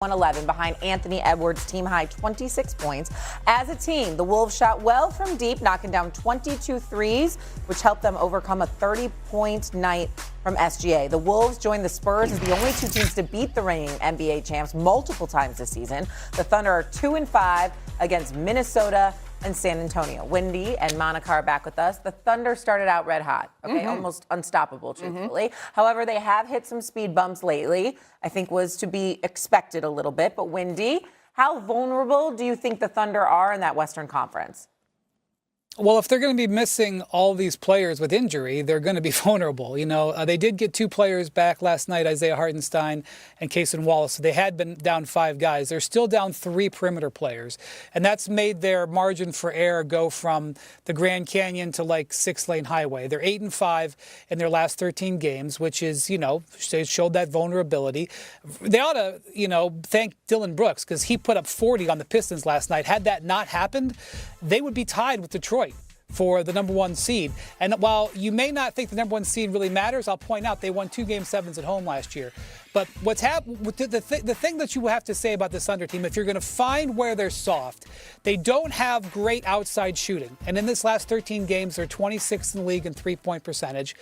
111 behind Anthony Edwards' team-high 26 points. As a team, the Wolves shot well from deep, knocking down 22 threes, which helped them overcome a 30-point night from SGA. The Wolves joined the Spurs as the only two teams to beat the reigning NBA champs multiple times this season. The Thunder are 2-5 against Minnesota and San Antonio. Wendy and Monica are back with us. The Thunder started out red hot, almost unstoppable, truthfully. However, they have hit some speed bumps lately. I think was to be expected a little bit. But Wendy, how vulnerable do you think the Thunder are in that Western Conference? Well, if they're going to be missing all these players with injury, they're going to be vulnerable. You know, they did get two players back last night, Isaiah Hartenstein and Cason Wallace. So they had been down 5 guys. They're still down 3 perimeter players. And that's made their margin for error go from the Grand Canyon to like 6-lane highway. They're 8-5 in their last 13 games, which is, you know, showed that vulnerability. They ought to, you know, thank Dylan Brooks because he put up 40 on the Pistons last night. Had that not happened, they would be tied with Detroit for the number 1 seed. And while you may not think the number 1 seed really matters, I'll point out they won 2 Game 7s at home last year. But what's happened, the thing that you have to say about this Thunder team, if you're going to find where they're soft, they don't have great outside shooting. And in this last 13 games, they're 26th in the league in three-point percentage.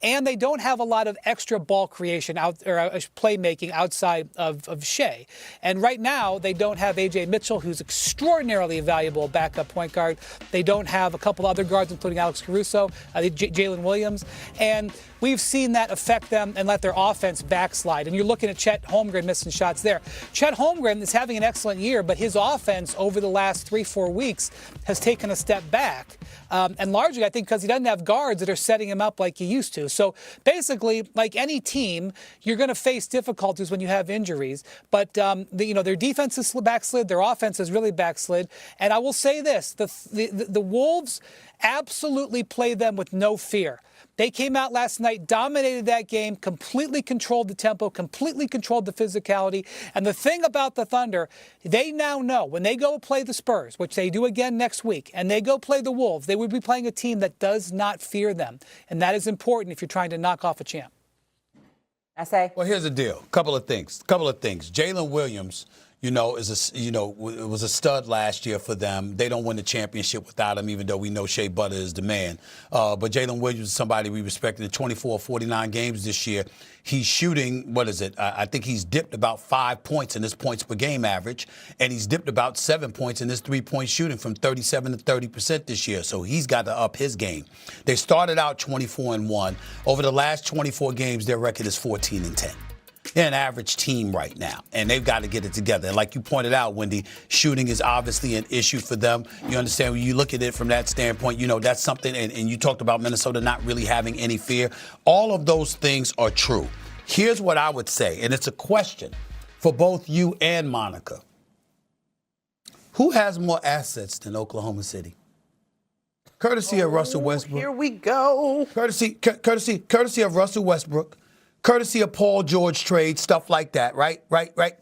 And they don't have a lot of extra ball creation playmaking outside of Shea. And right now, they don't have A.J. Mitchell, who's extraordinarily valuable backup point guard. They don't have a couple other guards, including Alex Caruso, Jalen Williams. And we've seen that affect them and let their offense backslide. And you're looking at Chet Holmgren missing shots there. Chet Holmgren is having an excellent year, but his offense over the last 3-4 weeks has taken a step back. And largely, I think, because he doesn't have guards that are setting him up like he used to. So basically, like any team, you're going to face difficulties when you have injuries. But, their defense is backslid. Their offense is really backslid. And I will say this, the Wolves absolutely play them with no fear. They came out last night, dominated that game, completely controlled the tempo, completely controlled the physicality. And the thing about the Thunder, they now know when they go play the Spurs, which they do again next week, and they go play the Wolves, they would be playing a team that does not fear them. And that is important if you're trying to knock off a champ. Well, here's the deal. Couple of things. Jalen Williams, was a stud last year for them. They don't win the championship without him, even though we know Shea Butter is the man. But Jalen Williams is somebody we respect in 24 49 games this year. He's shooting, I think he's dipped about 5 points in his points per game average, and he's dipped about 7 points in his three-point shooting from 37 to 30% this year. So he's got to up his game. They started out 24-1. Over the last 24 games, their record is 14-10. They're an average team right now, and they've got to get it together. And like you pointed out, Wendy, shooting is obviously an issue for them. You understand when you look at it from that standpoint, that's something, and you talked about Minnesota not really having any fear. All of those things are true. Here's what I would say, and it's a question for both you and Monica. Who has more assets than Oklahoma City? Courtesy of Russell Westbrook. Here we go. Courtesy of Russell Westbrook. Courtesy of Paul George trade, stuff like that, right?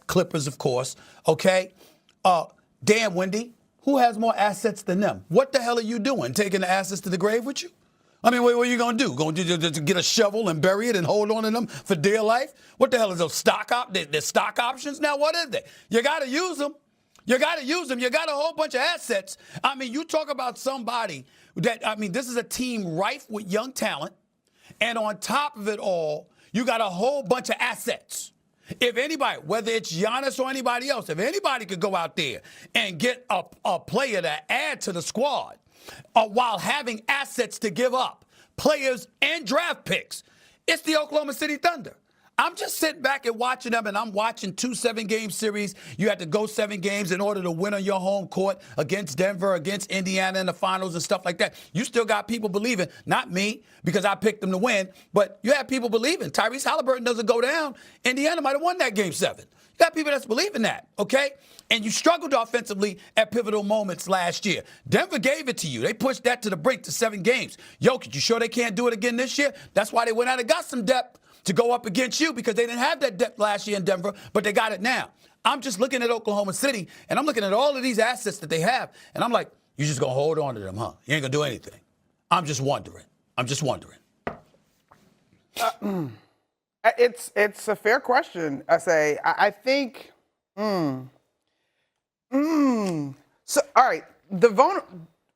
Clippers, of course, okay? Damn, Wendy, who has more assets than them? What the hell are you doing, taking the assets to the grave with you? I mean, what are you going to do? Going to get a shovel and bury it and hold on to them for dear life? What the hell is those stock options now? What is it? You got to use them. You got a whole bunch of assets. I mean, you talk about somebody this is a team rife with young talent. And on top of it all, you got a whole bunch of assets. If anybody, whether it's Giannis or anybody else, if anybody could go out there and get a player to add to the squad while having assets to give up, players and draft picks, it's the Oklahoma City Thunder. I'm just sitting back and watching them, and I'm watching 2 7-game series. You had to go 7 games in order to win on your home court against Denver, against Indiana in the finals and stuff like that. You still got people believing, not me, because I picked them to win, but you have people believing Tyrese Halliburton doesn't go down. Indiana might have won that game 7. You got people that's believing that, okay? And you struggled offensively at pivotal moments last year. Denver gave it to you. They pushed that to the brink to 7 games. Jokic, you sure they can't do it again this year? That's why they went out and got some depth to go up against you, because they didn't have that depth last year in Denver, but they got it now. I'm just looking at Oklahoma City, and I'm looking at all of these assets that they have, and I'm like, you're just going to hold on to them, huh? You ain't going to do anything. I'm just wondering. It's a fair question. I think So, all right,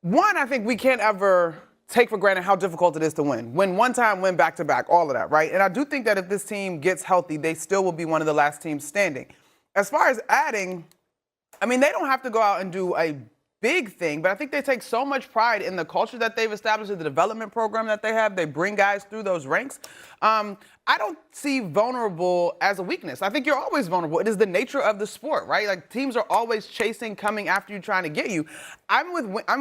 one, I think we can't ever take for granted how difficult it is to win. Win one time, win back-to-back, all of that, right? And I do think that if this team gets healthy, they still will be one of the last teams standing. As far as adding, I mean, they don't have to go out and do a big thing, but I think they take so much pride in the culture that they've established, in the development program that they have. They bring guys through those ranks. I don't see vulnerable as a weakness. I think you're always vulnerable. It is the nature of the sport, right? Like, teams are always chasing, coming after you, trying to get you. I'm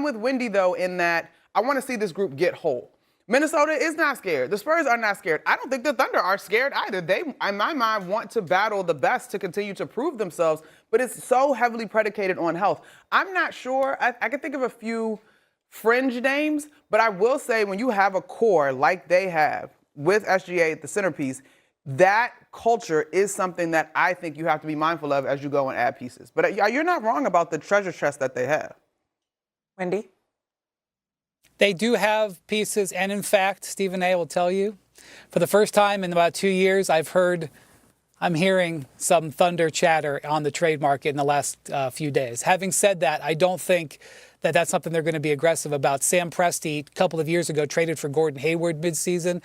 with Wendy, though, in that I want to see this group get whole. Minnesota is not scared. The Spurs are not scared. I don't think the Thunder are scared either. They, in my mind, want to battle the best to continue to prove themselves, but it's so heavily predicated on health. I'm not sure. I can think of a few fringe names, but I will say when you have a core like they have with SGA at the centerpiece, that culture is something that I think you have to be mindful of as you go and add pieces. But you're not wrong about the treasure chest that they have. Wendy? They do have pieces, and in fact, Stephen A. will tell you, for the first time in about 2 years, I'm hearing some Thunder chatter on the trade market in the last few days. Having said that, I don't think that that's something they're going to be aggressive about. Sam Presti, a couple of years ago, traded for Gordon Hayward midseason,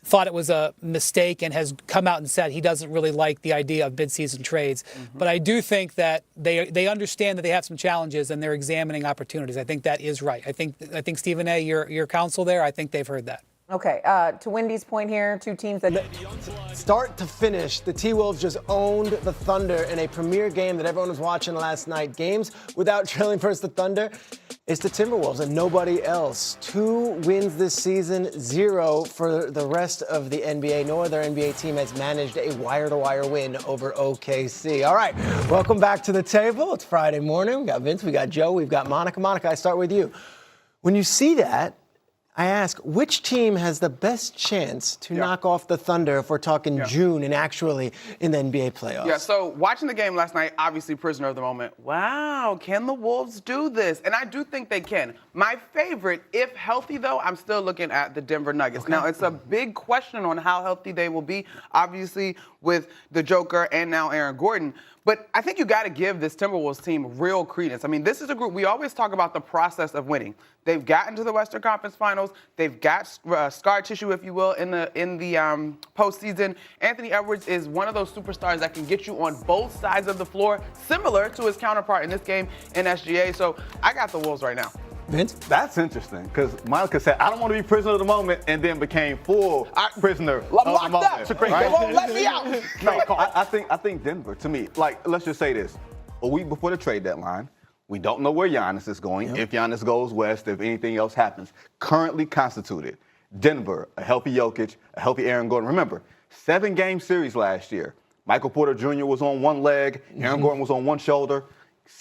thought it was a mistake and has come out and said he doesn't really like the idea of midseason trades. Mm-hmm. But I do think that they understand that they have some challenges and they're examining opportunities. I think that is right. I think Stephen A., your counsel there, I think they've heard that. Okay, to Wendy's point here, two teams that... Start to finish, the T-Wolves just owned the Thunder in a premier game that everyone was watching last night. Games without trailing versus the Thunder, it's the Timberwolves and nobody else. 2 wins this season, 0 for the rest of the NBA. No other NBA team has managed a wire-to-wire win over OKC. All right, welcome back to the table. It's Friday morning. We got Vince, we got Joe, we've got Monica. Monica, I start with you. When you see that, I ask, which team has the best chance to knock off the Thunder if we're talking June and actually in the NBA playoffs? Yeah, so watching the game last night, obviously prisoner of the moment. Wow, can the Wolves do this? And I do think they can. My favorite, if healthy though, I'm still looking at the Denver Nuggets. Okay. Now, it's a big question on how healthy they will be, obviously with the Joker and now Aaron Gordon. But I think you got to give this Timberwolves team real credence. I mean, this is a group, we always talk about the process of winning. They've gotten to the Western Conference Finals. They've got scar tissue, if you will, in the postseason. Anthony Edwards is one of those superstars that can get you on both sides of the floor, similar to his counterpart in this game in SGA. So I got the Wolves right now. Vince? That's interesting, because Monica said, I don't want to be prisoner of the moment, and then became full prisoner of the moment. Up. They won't let me out. No, I think Denver, to me, like, let's just say this. A week before the trade deadline, we don't know where Giannis is going, if Giannis goes west, if anything else happens. Currently constituted, Denver, a healthy Jokic, a healthy Aaron Gordon. Remember, 7-game series last year. Michael Porter Jr. was on one leg, Aaron Gordon was on one shoulder.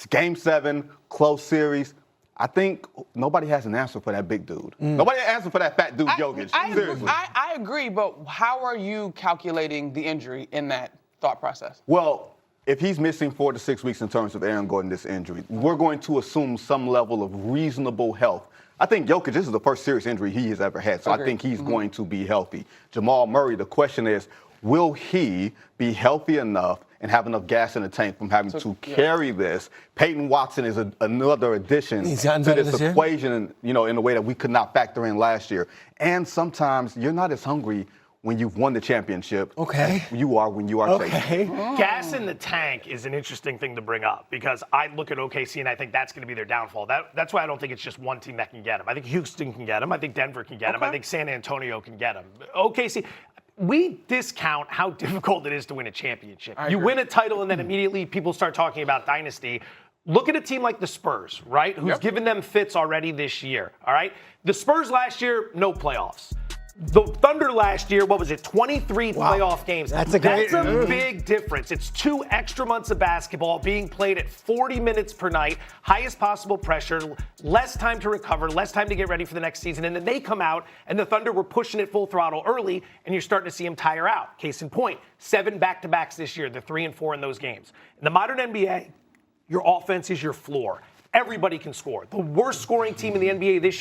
Game 7, close series. I think nobody has an answer for that big dude. Nobody has an answer for that fat dude, Jokic. Seriously. I agree, but how are you calculating the injury in that thought process? Well, if he's missing 4 to 6 weeks in terms of Aaron Gordon, this injury, we're going to assume some level of reasonable health. I think Jokic, this is the first serious injury he has ever had, so I think he's going to be healthy. Jamal Murray, the question is, will he be healthy enough and have enough gas in the tank from having to carry this? Peyton Watson is another addition to this equation, in a way that we could not factor in last year. And sometimes you're not as hungry when you've won the championship as you are when you are chasing. Gas in the tank is an interesting thing to bring up, because I look at OKC and I think that's going to be their downfall. That's why I don't think it's just one team that can get him. I think Houston can get him. I think Denver can get him. I think San Antonio can get him. OKC... We discount how difficult it is to win a championship. You win a title and then immediately people start talking about dynasty. Look at a team like the Spurs, right? Who's given them fits already this year, all right? The Spurs last year, no playoffs. The Thunder last year, what was it, 23 playoff games. That's a big difference. It's 2 extra months of basketball being played at 40 minutes per night, highest possible pressure, less time to recover, less time to get ready for the next season. And then they come out, and the Thunder were pushing it full throttle early, and you're starting to see them tire out. Case in point, 7 back-to-backs this year. They're 3-4 in those games. In the modern NBA, your offense is your floor. Everybody can score. The worst scoring team in the NBA this year